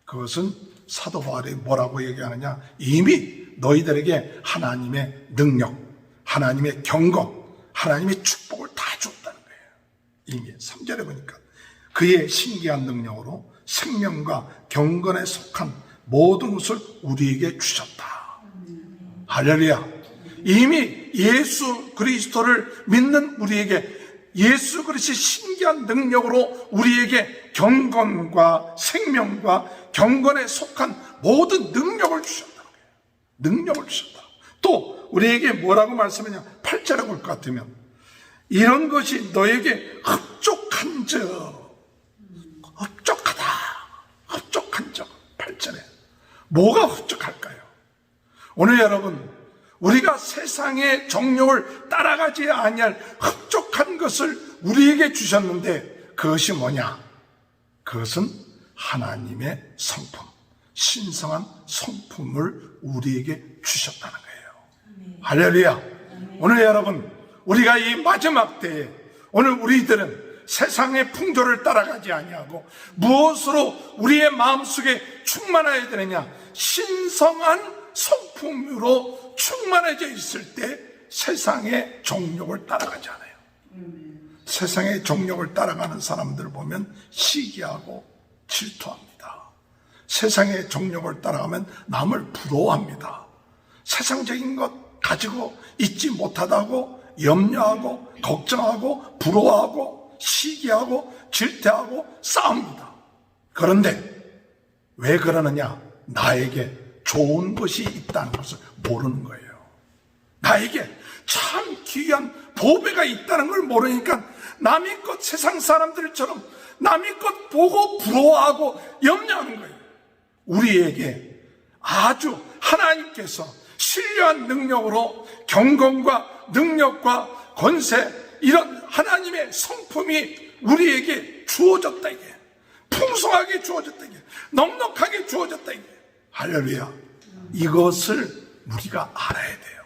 Speaker 1: 그것은 사도 바울이 뭐라고 얘기하느냐, 이미 너희들에게 하나님의 능력, 하나님의 경건, 하나님의 축복을 다 줬다는 거예요. 이미 3절에 보니까 그의 신기한 능력으로 생명과 경건에 속한 모든 것을 우리에게 주셨다. 할렐루야. 이미 예수 그리스도를 믿는 우리에게 예수 그리스도의 신기한 능력으로 우리에게 경건과 생명과 경건에 속한 모든 능력을 주셨다는 거예요. 능력을 주셨다. 또 우리에게 뭐라고 말씀하냐, 8절에 볼 것 같으면 이런 것이 너에게 흡족한즉, 흡족하다, 흡족한즉. 8절에 뭐가 흡족할까요? 오늘 여러분 우리가 세상의 정욕을 따라가지 아니할 흡족한 것을 우리에게 주셨는데 그것이 뭐냐? 그것은 하나님의 성품, 신성한 성품을 우리에게 주셨다는 거예요. 할렐루야. 오늘 여러분 우리가 이 마지막 때에 오늘 우리들은 세상의 풍조를 따라가지 아니하고 무엇으로 우리의 마음속에 충만해야 되느냐, 신성한 성품으로 충만해져 있을 때 세상의 정욕을 따라가지 않아요. 세상의 정욕을 따라가는 사람들 보면 시기하고 질투합니다. 세상의 정욕을 따라가면 남을 부러워합니다. 세상적인 것 가지고 있지 못하다고 염려하고 걱정하고 부러워하고 시기하고 질투하고 싸웁니다. 그런데 왜 그러느냐? 나에게 좋은 것이 있다는 것을 모르는 거예요. 나에게 참 귀한 보배가 있다는 걸 모르니까 남의 것, 세상 사람들처럼 남의 것 보고 부러워하고 염려하는 거예요. 우리에게 아주 하나님께서 신령한 능력으로 경건과 능력과 권세, 이런 하나님의 성품이 우리에게 주어졌다, 이게. 풍성하게 주어졌다, 이게. 넉넉하게 주어졌다, 이게. 할렐루야. 이것을 우리가 알아야 돼요.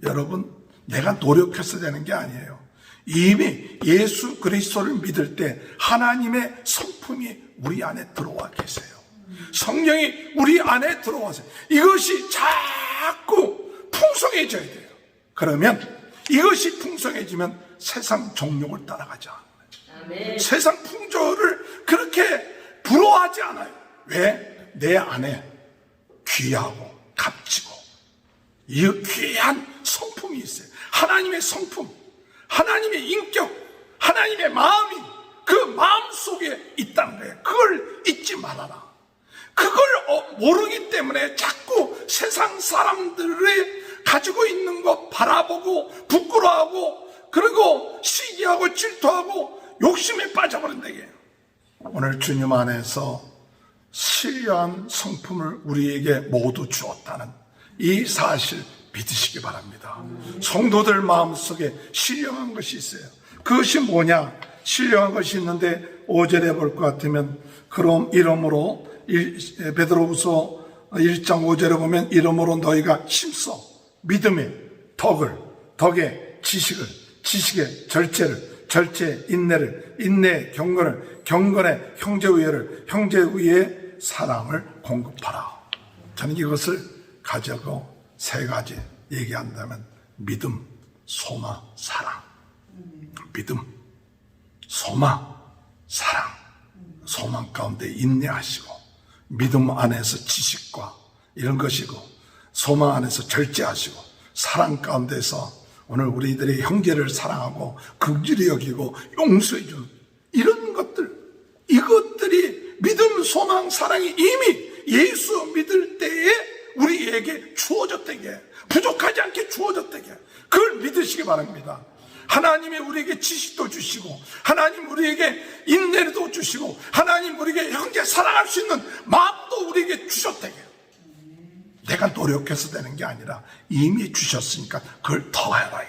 Speaker 1: 여러분, 내가 노력해서 되는 게 아니에요. 이미 예수 그리스도를 믿을 때 하나님의 성품이 우리 안에 들어와 계세요. 성령이 우리 안에 들어와서 이것이 자꾸 풍성해져야 돼요. 그러면 이것이 풍성해지면 세상 정욕을 따라가지 않아요. 세상 풍조를 그렇게 부러워하지 않아요. 왜? 내 안에 귀하고 값지고 이 귀한 성품이 있어요. 하나님의 성품, 하나님의 인격, 하나님의 마음이 그 마음 속에 있다는 거예요. 그걸 잊지 말아라. 그걸 모르기 때문에 자꾸 세상 사람들이 가지고 있는 거 바라보고 부끄러워하고 그리고 시기하고 질투하고 욕심에 빠져버린다, 이게. 오늘 주님 안에서 신령한 성품을 우리에게 모두 주었다는 이 사실 믿으시기 바랍니다. 성도들 마음속에 신령한 것이 있어요. 그것이 뭐냐? 신령한 것이 있는데 5절에 볼 것 같으면 그럼 이러므로 베드로후서 1장 5절에 보면 이러므로 너희가 힘써 믿음의 덕을, 덕의 지식을, 지식의 절제를, 절제의 인내를, 인내의 경건을, 경건의 형제우애를, 형제우애의 사랑을 공급하라. 저는 이것을 가지고 세 가지 얘기한다면 믿음, 소망, 사랑. 믿음, 소망, 사랑. 소망 가운데 인내하시고 믿음 안에서 지식과 이런 것이고 소망 안에서 절제하시고 사랑 가운데서 오늘 우리들의 형제를 사랑하고 긍휼히 여기고 용서해 주는 이런 것들, 이것들이 믿음, 소망, 사랑이 이미 예수 믿을 때에 우리에게 주어졌다게, 부족하지 않게 주어졌다게, 그걸 믿으시기 바랍니다. 하나님이 우리에게 지식도 주시고 하나님 우리에게 인내도 주시고 하나님 우리에게 형제 사랑할 수 있는 마음도 우리에게 주셨다게. 내가 노력해서 되는 게 아니라 이미 주셨으니까 그걸 더해라.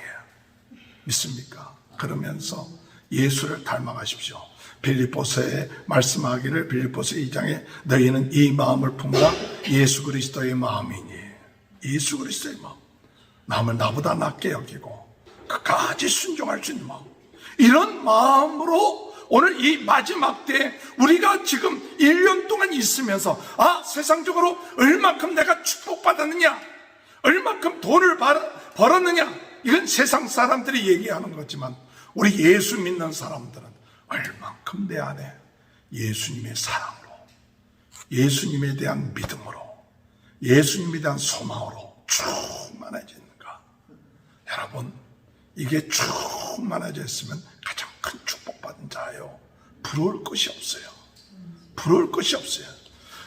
Speaker 1: 믿습니까? 그러면서 예수를 닮아가십시오. 빌립보서에 말씀하기를 빌립보서 2장에 너희는 이 마음을 품으라. 예수 그리스도의 마음이니. 예수 그리스도의 마음. 남을 나보다 낫게 여기고 끝까지 순종할 수 있는 마음. 이런 마음으로 오늘 이 마지막 때에 우리가 지금 1년 동안 있으면서 세상적으로 얼만큼 내가 축복받았느냐, 얼만큼 돈을 벌었느냐, 이건 세상 사람들이 얘기하는 거지만 우리 예수 믿는 사람들은 얼만큼 내 안에 예수님의 사랑으로, 예수님에 대한 믿음으로, 예수님에 대한 소망으로 충만해지는가. 여러분, 이게 충만해져 있으면 가장 큰 축복받은 자예요. 부러울 것이 없어요. 부러울 것이 없어요.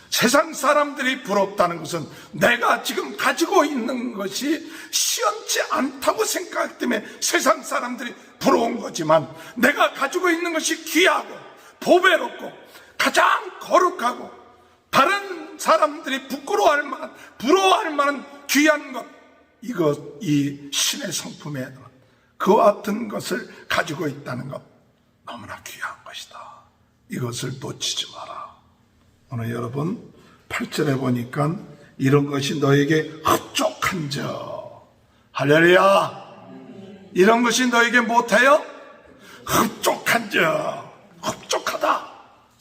Speaker 1: 세상 사람들이 부럽다는 것은 내가 지금 가지고 있는 것이 시원치 않다고 생각하기 때문에 세상 사람들이 부러운 거지만 내가 가지고 있는 것이 귀하고 보배롭고 가장 거룩하고 다른 사람들이 부끄러워할 만한, 부러워할 만한 귀한 것, 이 신의 성품에 그와 같은 것을 가지고 있다는 것, 너무나 귀한 것이다. 이것을 놓치지 마라. 오늘 여러분 8절에 보니까 이런 것이 너에게 흡족한저. 할렐루야. 이런 것이 너에게 못해요? 흡족한저. 흡족하다.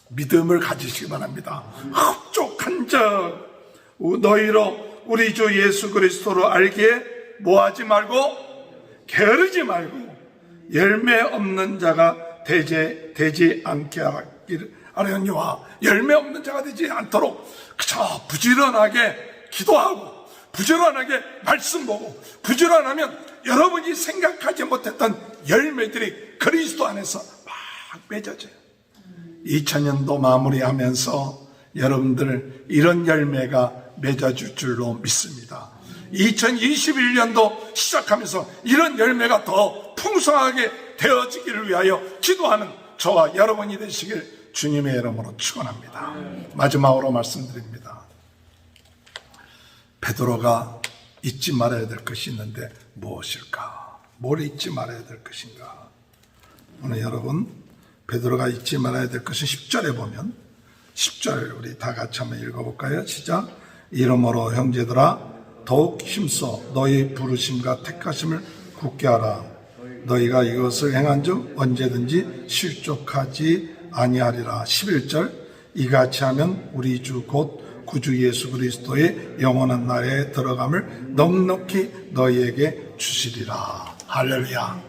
Speaker 1: 믿음을 가지시기 바랍니다. 흡족한저. 너희로 우리 주 예수 그리스도를 알기에 뭐하지 말고 게으르지 말고 열매 없는 자가 되지 않게 하려니와. 열매 없는 자가 되지 않도록 그저 부지런하게 기도하고 부지런하게 말씀 보고 부지런하면 여러분이 생각하지 못했던 열매들이 그리스도 안에서 막 맺어져요. 2000년도 마무리하면서 여러분들 이런 열매가 맺어질 줄로 믿습니다. 2021년도 시작하면서 이런 열매가 더 풍성하게 되어지기를 위하여 기도하는 저와 여러분이 되시길 주님의 이름으로 축원합니다. 마지막으로 말씀드립니다. 베드로가 잊지 말아야 될 것이 있는데 무엇일까? 뭘 잊지 말아야 될 것인가? 오늘 여러분 베드로가 잊지 말아야 될 것은 10절에 보면 10절 우리 다 같이 한번 읽어볼까요? 시작. 이러므로 형제들아 더욱 힘써 너희 부르심과 택하심을 굳게 하라. 너희가 이것을 행한즉 언제든지 실족하지 아니하리라. 11절 이같이 하면 우리 주 곧 구주 예수 그리스도의 영원한 나라에 들어감을 넉넉히 너희에게 주시리라. 할렐루야.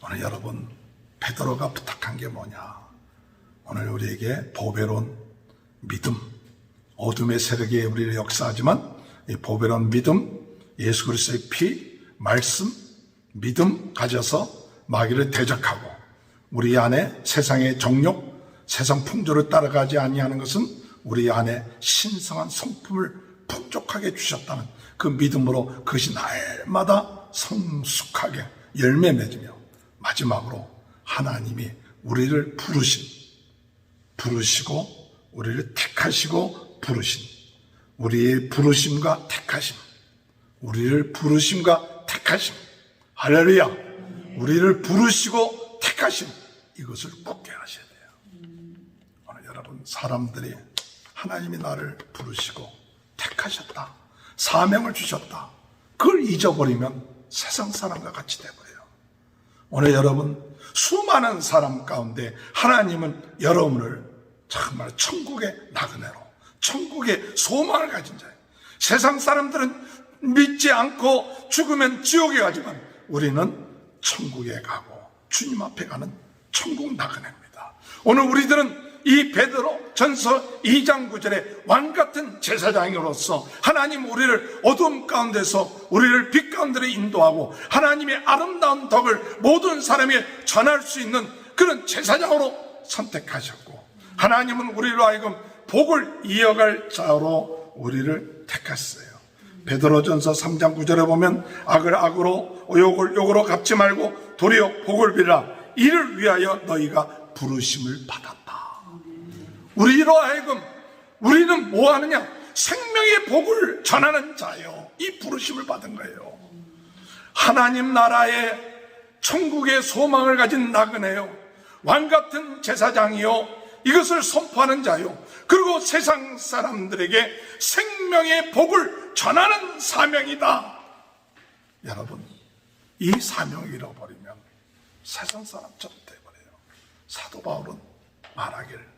Speaker 1: 오늘 여러분 베드로가 부탁한 게 뭐냐? 오늘 우리에게 보배로운 믿음, 어둠의 세력이 우리를 역사하지만 이 보배로운 믿음, 예수 그리스도의 피, 말씀, 믿음 가져서 마귀를 대적하고 우리 안에 세상의 정욕, 세상 풍조를 따라가지 아니하는 것은 우리 안에 신성한 성품을 풍족하게 주셨다는 그 믿음으로 그것이 날마다 성숙하게 열매 맺으며 마지막으로 하나님이 우리를 부르시고 우리를 택하시고 부르신 우리의 부르심과 택하심, 우리를 부르심과 택하심, 할렐루야. 우리를 부르시고 택하심, 이것을 굳게 하셔야 돼요. 오늘 여러분 사람들이 하나님이 나를 부르시고 택하셨다, 사명을 주셨다, 그걸 잊어버리면 세상 사람과 같이 돼버려요. 오늘 여러분 수많은 사람 가운데 하나님은 여러분을 정말 천국의 나그네로, 천국의 소망을 가진 자예요. 세상 사람들은 믿지 않고 죽으면 지옥에 가지만 우리는 천국에 가고 주님 앞에 가는 천국 나그네입니다. 오늘 우리들은 이 베드로 전서 2장 9절에 왕같은 제사장으로서 하나님 우리를 어둠 가운데서 우리를 빛 가운데로 인도하고 하나님의 아름다운 덕을 모든 사람에게 전할 수 있는 그런 제사장으로 선택하셨고 하나님은 우리로 하여금 복을 이어갈 자로 우리를 택했어요. 베드로전서 3장 9절에 보면 악을 악으로 욕을 욕으로 갚지 말고 도리어 복을 빌라. 이를 위하여 너희가 부르심을 받았다. 우리로 하여금 우리는 뭐 하느냐? 생명의 복을 전하는 자요. 이 부르심을 받은 거예요. 하나님 나라의 천국의 소망을 가진 나그네요. 왕같은 제사장이요. 이것을 선포하는 자요. 그리고 세상 사람들에게 생명의 복을 전하는 사명이다. 여러분, 이 사명을 잃어버리면 세상 사람처럼 돼버려요. 사도 바울은 말하기를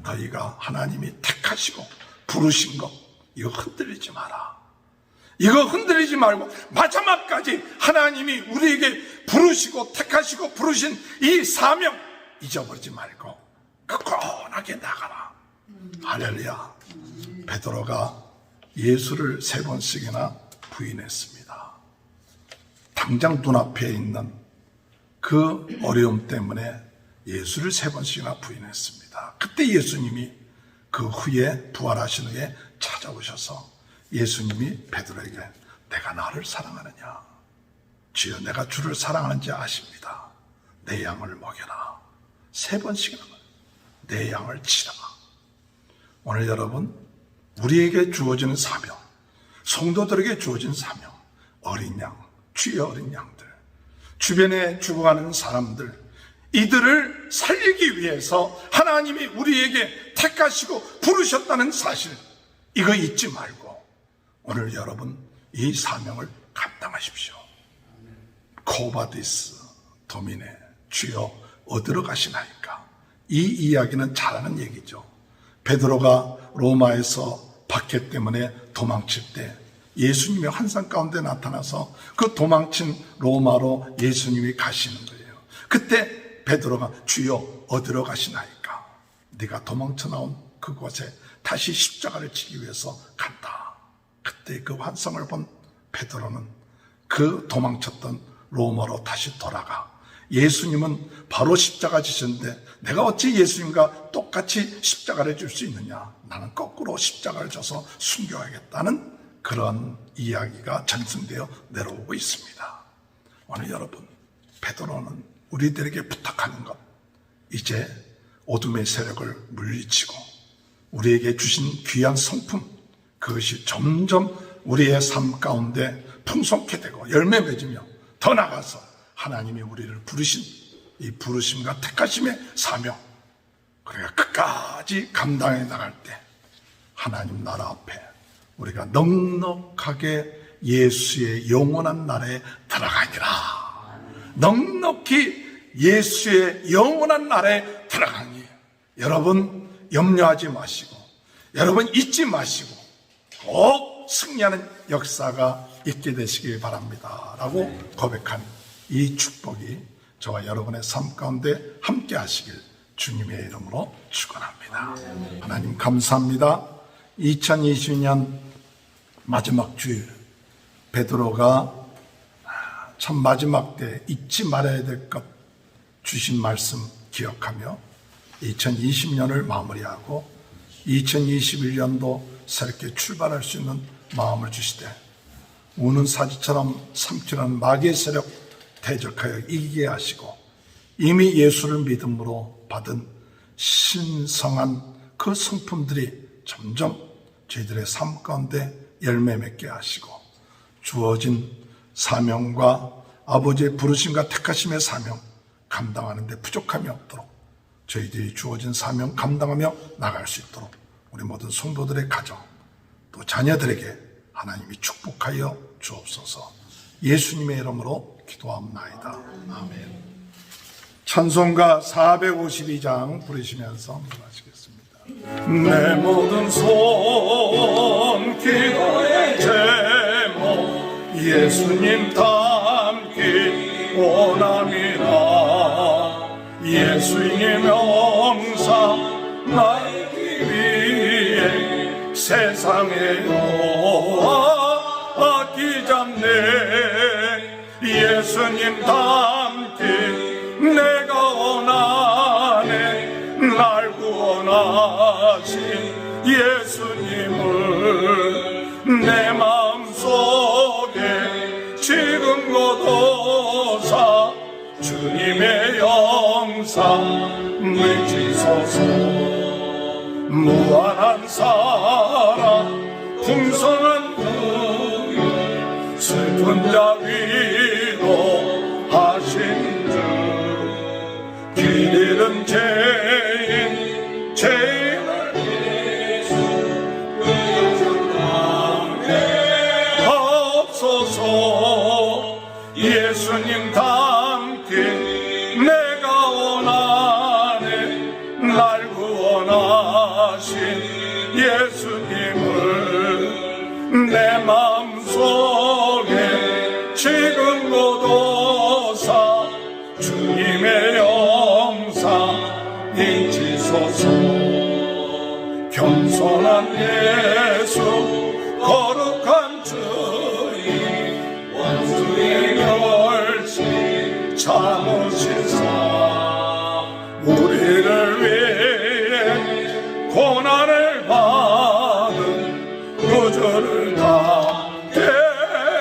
Speaker 1: 너희가 하나님이 택하시고 부르신 것 이거 흔들리지 마라. 이거 흔들리지 말고 마지막까지 하나님이 우리에게 부르시고 택하시고 부르신 이 사명 잊어버리지 말고 굳건하게 나가라. 할렐루야. 베드로가 예수를 3번씩이나 부인했습니다. 당장 눈앞에 있는 그 어려움 때문에 예수를 3번씩이나 부인했습니다. 그때 예수님이 그 후에 부활하신 후에 찾아오셔서 예수님이 베드로에게 내가 나를 사랑하느냐? 주여 내가 주를 사랑하는지 아십니다. 내 양을 먹여라. 3번씩이나 내 양을 치라. 오늘 여러분 우리에게 주어지는 사명, 성도들에게 주어진 사명, 어린 양, 주의 어린 양들, 주변에 죽어가는 사람들, 이들을 살리기 위해서 하나님이 우리에게 택하시고 부르셨다는 사실, 이거 잊지 말고 오늘 여러분 이 사명을 감당하십시오. 코바디스 도미네, 주여 어디로 가시나이까? 이 이야기는 잘 아는 얘기죠. 베드로가 로마에서 박해 때문에 도망칠 때 예수님이 환상 가운데 나타나서 그 도망친 로마로 예수님이 가시는 거예요. 그때 베드로가 주여 어디로 가시나이까? 네가 도망쳐 나온 그곳에 다시 십자가를 지기 위해서 간다. 그때 그 환상을 본 베드로는 그 도망쳤던 로마로 다시 돌아가 예수님은 바로 십자가 지셨는데 내가 어찌 예수님과 똑같이 십자가를 줄 수 있느냐, 나는 거꾸로 십자가를 져서 숨겨야겠다는 그런 이야기가 전승되어 내려오고 있습니다. 오늘 여러분, 베드로는 우리들에게 부탁하는 것, 이제 어둠의 세력을 물리치고 우리에게 주신 귀한 성품, 그것이 점점 우리의 삶 가운데 풍성케 되고 열매 맺으며 더 나아가서 하나님이 우리를 부르신 이 부르심과 택하심의 사명, 그러니까 끝까지 감당해 나갈 때 하나님 나라 앞에 우리가 넉넉하게 예수의 영원한 나라에 들어가니라. 넉넉히 예수의 영원한 나라에 들어가니 여러분 염려하지 마시고, 여러분 잊지 마시고 꼭 승리하는 역사가 있게 되시길 바랍니다 라고 고백한 이 축복이 저와 여러분의 삶 가운데 함께 하시길 주님의 이름으로 축원합니다. 하나님 감사합니다. 2020년 마지막 주일, 베드로가 참 마지막 때 잊지 말아야 될 것 주신 말씀 기억하며 2020년을 마무리하고 2021년도 새롭게 출발할 수 있는 마음을 주시되 우는 사지처럼 삼키는 마귀의 세력 대적하여 이기게 하시고 이미 예수를 믿음으로 받은 신성한 그 성품들이 점점 저희들의 삶 가운데 열매 맺게 하시고 주어진 사명과 아버지의 부르심과 택하심의 사명 감당하는 데 부족함이 없도록 저희들이 주어진 사명 감당하며 나갈 수 있도록 우리 모든 성도들의 가정 또 자녀들에게 하나님이 축복하여 주옵소서. 예수님의 이름으로 기도합나이다. 아멘. 찬송가 452장 부르시면서 기도하시겠습니다. 내 모든 손 기도의 제목 예수님 담기 원함이라. 예수님 영사 나이기 위해 세상에 아끼 잡네. 예수님 담기 내가 원하네. 날 구원하신 예수님을 내 마음속에 지금 거둬사 주님의 영상을 지소서. 무한한 사랑 풍성한 능력 슬픈 자 위로하신 주. 길 잃은 죄인을 예수 그 영상 담게 하옵소서. 예수님 담기 내가 원하네. 날 구원하신 예수님을 내 마음속에 지금 거둬사 주님의 영상 인치소서. 겸손한 예수 거룩한 주님 원수의 멸시 참으시사 우리를 위해 고난을 받은 구주를 담게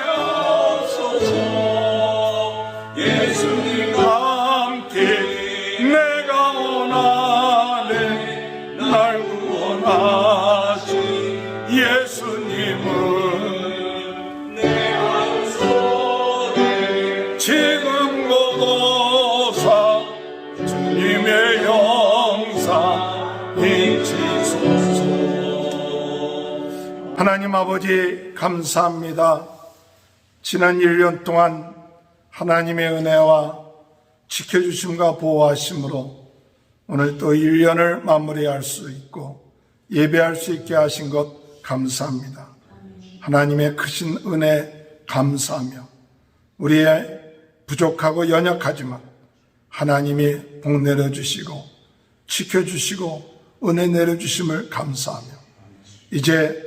Speaker 1: 하옵소서. 예수님 함께 내가 원하네. 날 구원하신 예수님을 내 마음속에 지금 거둬사 주님의 영상 인치소서. 하나님 아버지 감사합니다. 지난 1년 동안 하나님의 은혜와 지켜주심과 보호하심으로 오늘 또 1년을 마무리할 수 있고 예배할 수 있게 하신 것 감사합니다. 하나님의 크신 은혜 감사하며 우리의 부족하고 연약하지만 하나님이 복 내려주시고 지켜주시고 은혜 내려주심을 감사하며 이제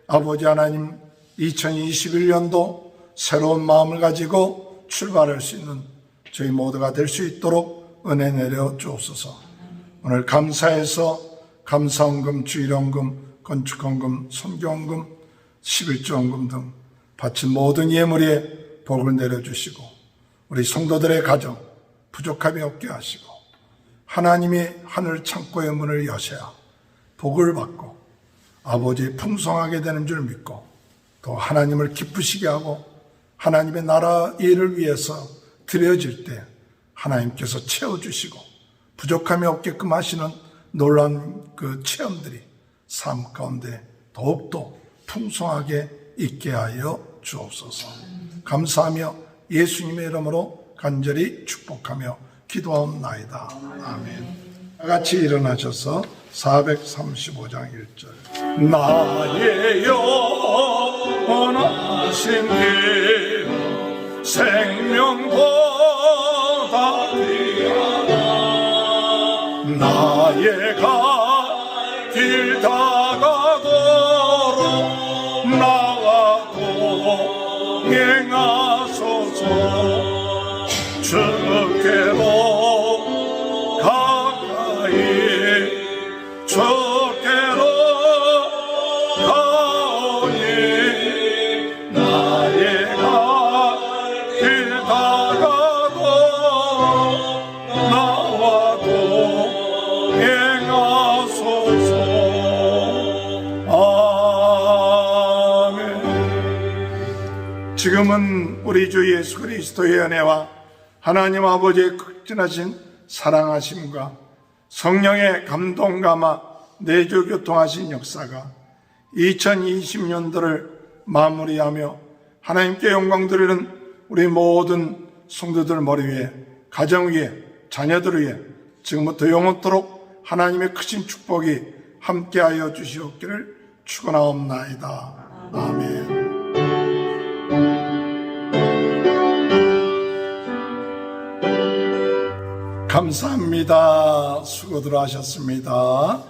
Speaker 1: 아버지 하나님 2021년도 새로운 마음을 가지고 출발할 수 있는 저희 모두가 될 수 있도록 은혜 내려 주옵소서. 오늘 감사해서 감사원금, 주일원금, 건축원금, 선교원금, 11조원금 등 바친 모든 예물에 복을 내려주시고 우리 성도들의 가정 부족함이 없게 하시고 하나님이 하늘 창고의 문을 여셔야 복을 받고 아버지 풍성하게 되는 줄 믿고 또 하나님을 기쁘시게 하고 하나님의 나라 일을 위해서 드려질 때 하나님께서 채워주시고 부족함이 없게끔 하시는 놀라운 그 체험들이 삶 가운데 더욱더 풍성하게 있게 하여 주옵소서. 감사하며 예수님의 이름으로 간절히 축복하며 기도하옵나이다. 아멘. 다 같이 일어나셔서 435장 1절. 나의 영원하신 길 생명보다 귀하다. 나의 길 다가도록 나와 동행하소서. 주께로 가까이 주께로 가오니 나의 길 다가도록 나와 동행하소서. 아멘. 지금은 우리 주 예수 그리스도의 은혜와 하나님 아버지의 극진하신 사랑하심과 성령의 감동감화 내주 교통하신 역사가 2020년도를 마무리하며 하나님께 영광 드리는 우리 모든 성도들 머리 위에, 가정 위에, 자녀들 위에 지금부터 영원토록 하나님의 크신 축복이 함께하여 주시옵기를 축원하옵나이다. 아멘. 감사합니다. 수고들 하셨습니다.